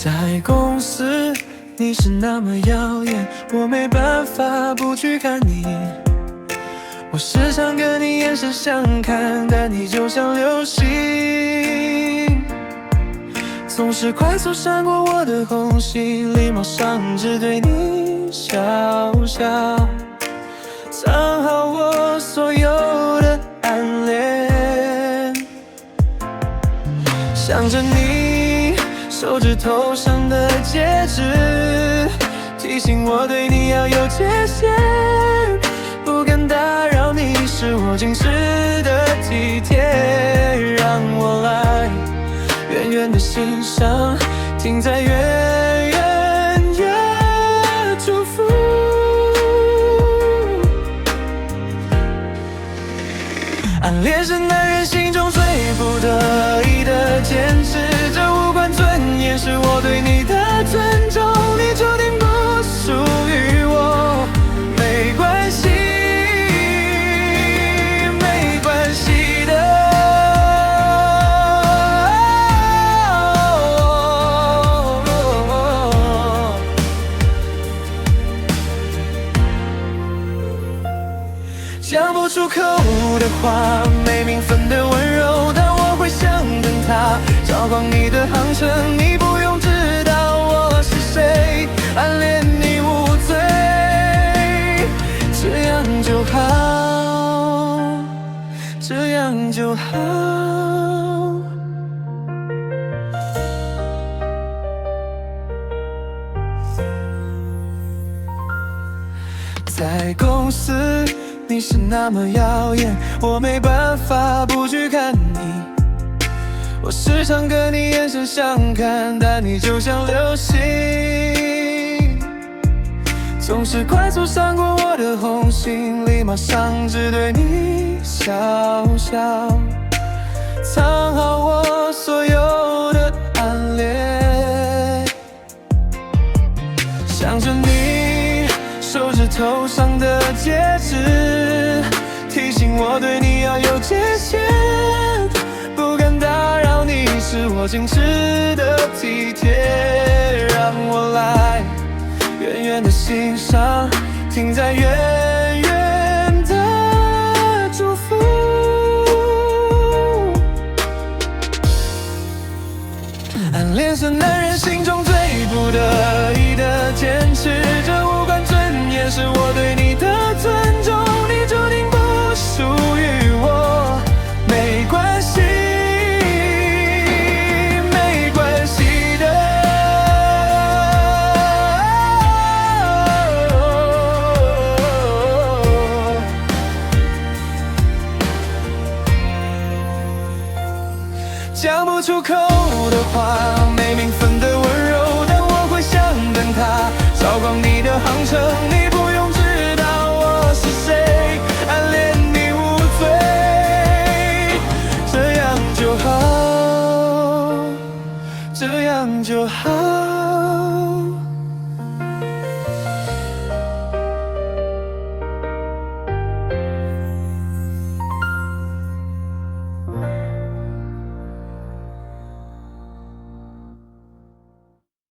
在公司，你是那么耀眼，我没办法不去看你。我时常跟你眼神相看，但你就像流星，总是快速闪过我的红心，礼貌上只对你笑笑，藏好我所有的暗恋。想着你手指头上的戒指，提醒我对你要有界限，不敢打扰你是我矜持的体贴。让我来远远的欣赏，停在远远的祝福。暗恋是男人心中最不得已的坚持，这无关尊严，是我对你的尊重。你注定不属于我，没关系，没关系的。讲不出口的话，没名分的温柔，但我会想等他照光你的航程。你不用知道我是谁，暗恋你无罪，这样就好，这样就好。在公司，你是那么耀眼，我没办法不去看你。我时常跟你眼神相看，但你就像流星，总是快速闪过我的红心，礼貌上只对你笑笑，藏好我所有的暗恋。想着你手指头上的戒指，提醒我对你要有界限，不敢打扰你是我矜持的体贴。让我来远远的欣赏，停在远